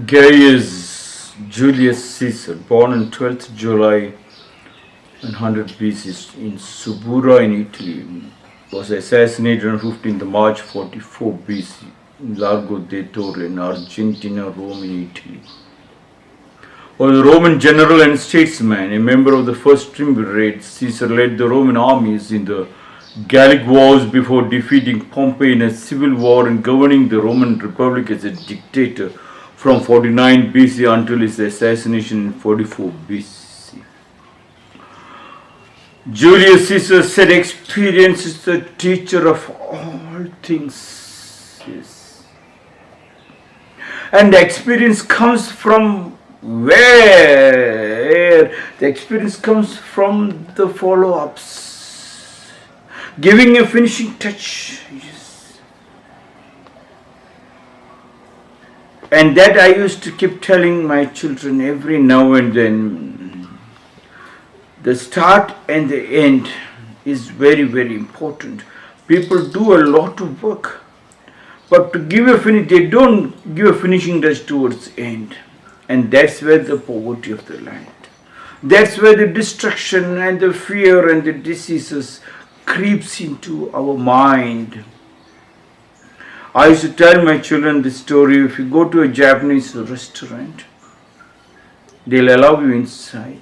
Gaius Julius Caesar, born on 12th July 100 BC in Subura in Italy, was assassinated on 15th March 44 BC in Largo de Torre in Argentina, Rome in Italy. Was a Roman general and statesman, a member of the first triumvirate. Caesar led the Roman armies in the Gallic Wars before defeating Pompey in a civil war and governing the Roman Republic as a dictator from 49 BC until his assassination in 44 BC. Julius Caesar said experience is the teacher of all things. Yes. And the experience comes from where? The experience comes from the follow-ups. Giving a finishing touch. Yes. And that I used to keep telling my children every now and then. The start and the end is very, very important. People do a lot of work, but to give a finish, they don't give a finishing touch towards the end. And that's where the poverty of the land. That's where the destruction and the fear and the diseases creeps into our mind. I used to tell my children this story. If you go to a Japanese restaurant, they'll allow you inside.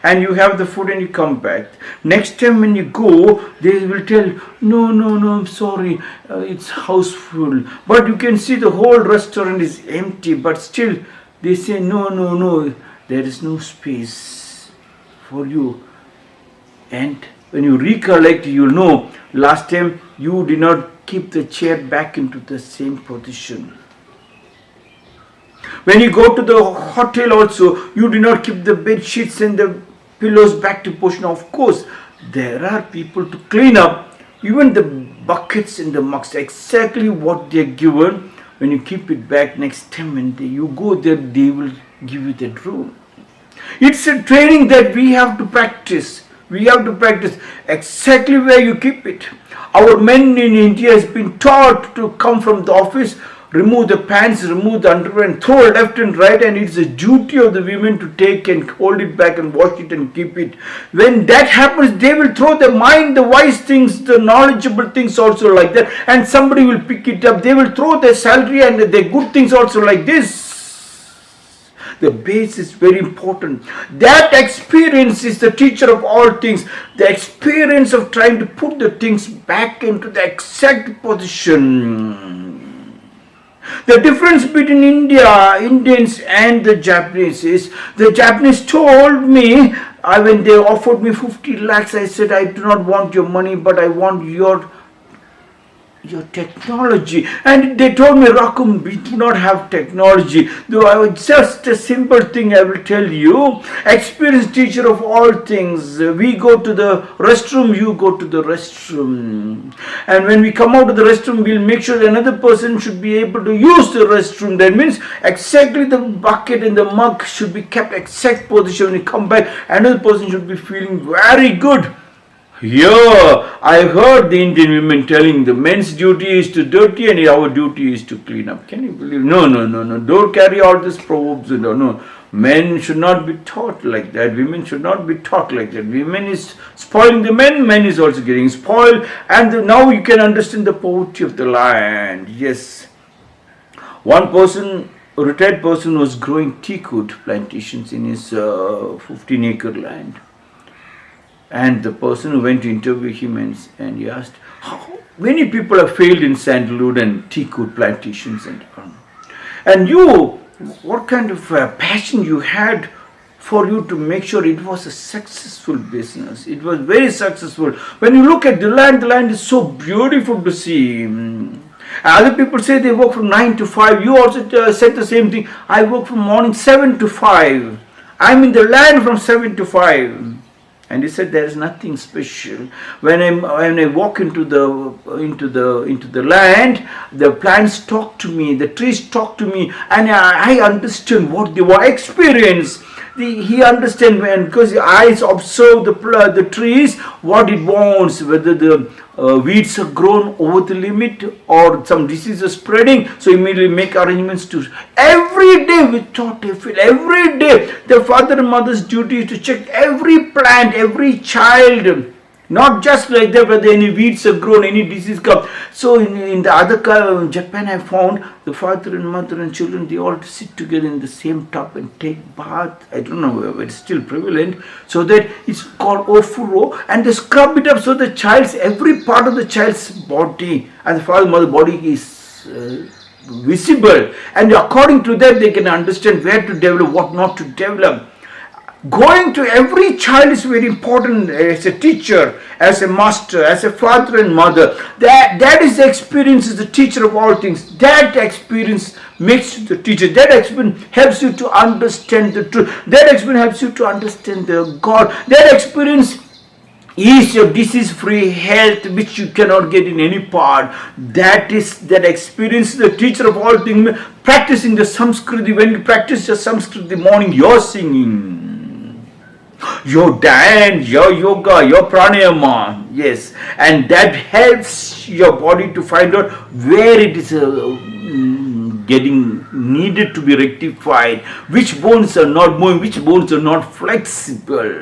And you have the food and you come back. Next time when you go, they will tell, no, I'm sorry, it's houseful. But you can see the whole restaurant is empty, but still they say, no, there is no space for you. And when you recollect, you'll know, last time you did not keep the chair back into the same position. When you go to the hotel also, you do not keep the bed sheets and the pillows back to position. Of course, there are people to clean up, even the buckets and the mugs, exactly what they are given. When you keep it back next time when you go there, they will give you that room. It's a training that we have to practice. We have to practice exactly where you keep it. Our men in India has been taught to come from the office, remove the pants, remove the underwear and throw left and right, and it's a duty of the women to take and hold it back and wash it and keep it. When that happens, they will throw the mind, the wise things, the knowledgeable things also like that, and somebody will pick it up. They will throw their salary and their good things also like this. The base is very important. That experience is the teacher of all things. The experience of trying to put the things back into the exact position. The difference between Indians and the Japanese is, the Japanese told me, when they offered me 50 lakhs, I said, I do not want your money, but I want your technology. And they told me, Rakum, we do not have technology. Though I was just a simple thing I will tell you. Experienced teacher of all things. We go to the restroom, you go to the restroom. And when we come out of the restroom, we'll make sure that another person should be able to use the restroom. That means exactly the bucket and the mug should be kept exact position. When you come back, another person should be feeling very good. Here, I heard the Indian women telling the men's duty is to dirty and our duty is to clean up. Can you believe? No. Don't carry out these proverbs. No. Men should not be taught like that. Women should not be taught like that. Women is spoiling the men is also getting spoiled. And now you can understand the poverty of the land. Yes. One person, a retired person, was growing teakwood plantations in his 15-acre land. And the person who went to interview him and he asked, how many people have failed in sandalwood and teakwood plantations and you, what kind of passion you had for you to make sure it was a successful business. It was very successful. When you look at the land is so beautiful to see. Other people say they work from 9 to 5. You also said the same thing. I work from morning 7 to 5. I'm in the land from 7 to 5. And he said there is nothing special. When I walk into the land, the plants talk to me, the trees talk to me, and I understand what they were experienced. he understands, when, because the eyes observe the trees, what it wants, whether the weeds are grown over the limit or some disease is spreading, so immediately make arrangements to. Every day without a fail, every day the father and mother's duty is to check every plant, every child. Not just like that, whether any weeds are grown, any disease come. So in the other Japan, I found the father and mother and children, they all sit together in the same tub and take bath. I don't know whether it's still prevalent. So that it's called ofuro, and they scrub it up so the child's, every part of the child's body and the father and mother body is visible. And according to that, they can understand where to develop, what not to develop. Going to every child is very important as a teacher, as a master, as a father and mother. That is the experience, is the teacher of all things. That experience makes you the teacher. That experience helps you to understand the truth. That experience helps you to understand the God. That experience is your disease-free health, which you cannot get in any part. That experience, the teacher of all things. Practicing the Samskriti. When you practice the Samskriti morning, you're singing, your dance, your yoga, your pranayama, yes, and that helps your body to find out where it is getting needed to be rectified, which bones are not moving, which bones are not flexible,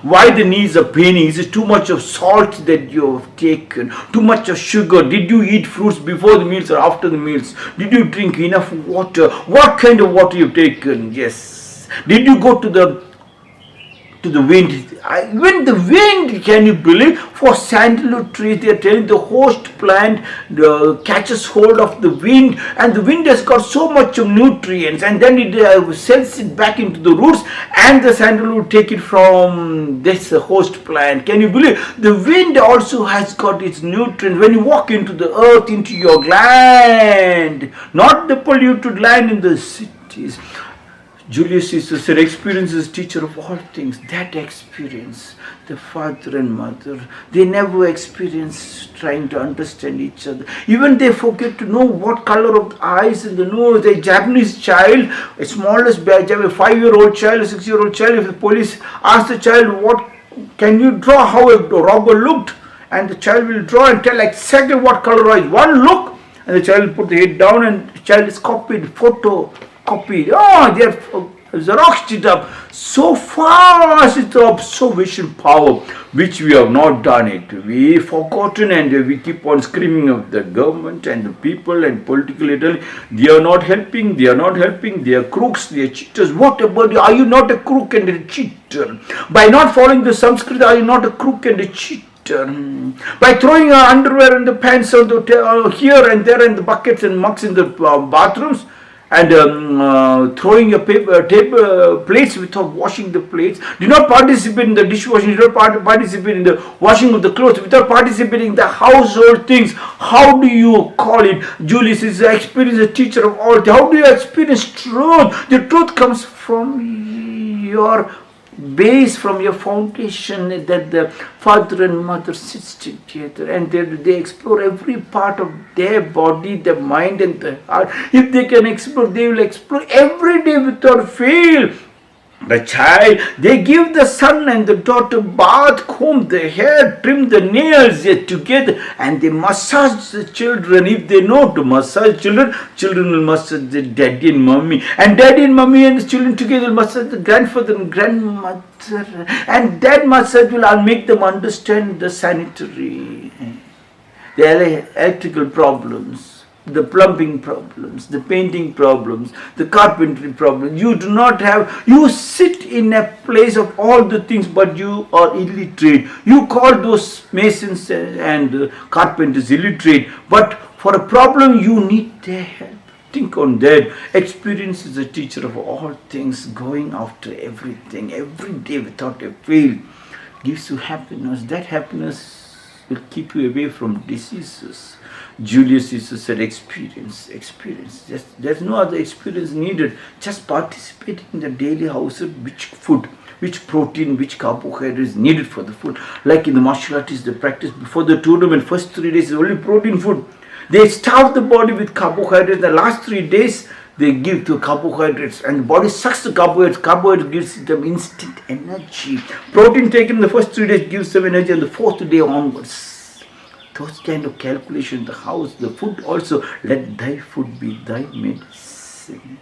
why the knees are paining. Is it too much of salt that you have taken, too much of sugar? Did you eat fruits before the meals or after the meals? Did you drink enough water? What kind of water you've taken? Yes. Did you go to the wind? When the wind, can you believe, for sandalwood trees, they are telling the host plant catches hold of the wind, and the wind has got so much of nutrients, and then it sends it back into the roots, and the sandalwood take it from this host plant. Can you believe? The wind also has got its nutrients. When you walk into the earth, into your land, not the polluted land in the cities. Julius said, experience is teacher of all things. That experience, the father and mother, they never experience trying to understand each other. Even they forget to know what color of the eyes and the nose. A Japanese child, a smallest, a 5-year-old child, a 6-year-old child, if the police asks the child, what can you draw how a robber looked? And the child will draw and tell exactly what color eyes. One look, and the child will put the head down, and the child is copied, copied. Oh, they are xeroxed it up so fast. It's the observation power, which we have not done it. We forgotten, and we keep on screaming of the government and the people and political leaders. They are not helping. They are not helping. They are crooks. They are cheaters. What about you? Are you not a crook and a cheater? By not following the Sanskrit, are you not a crook and a cheater? By throwing your underwear and the pants on the here and there in the buckets and mugs in the bathrooms, and throwing your plates without washing the plates. Do not participate in the dishwashing. Do not participate in the washing of the clothes without participating in the household things. How do you call it? Julius is experience a teacher of all. How do you experience truth? The truth comes from your base, from your foundation, that the father and mother sits together and they explore every part of their body, their mind and their heart. If they can explore, they will explore every day without fail. The child, they give the son and the daughter bath, comb the hair, trim the nails together, and they massage the children. If they know to massage children, children will massage the daddy and mommy, and daddy and mommy and the children together will massage the grandfather and grandmother, and that massage will make them understand the sanitary, the electrical problems, the plumbing problems, the painting problems, the carpentry problems. You do not have, you sit in a place of all the things, but you are illiterate. You call those masons and carpenters illiterate, but for a problem you need their help. Think on that. Experience is a teacher of all things, going after everything, every day without a fail, gives you happiness. That happiness will keep you away from diseases. Julius said, experience. There's no other experience needed. Just participate in the daily household, which food, which protein, which carbohydrate is needed for the food. Like in the martial arts, they practice before the tournament, first 3 days is only protein food. They starve the body with carbohydrates. The last 3 days, they give to carbohydrates, and the body sucks the carbohydrates. Carbohydrates gives them instant energy. Protein taken in the first 3 days gives them energy on the fourth day onwards. Those kind of calculation, the house, the food also. Let thy food be thy medicine.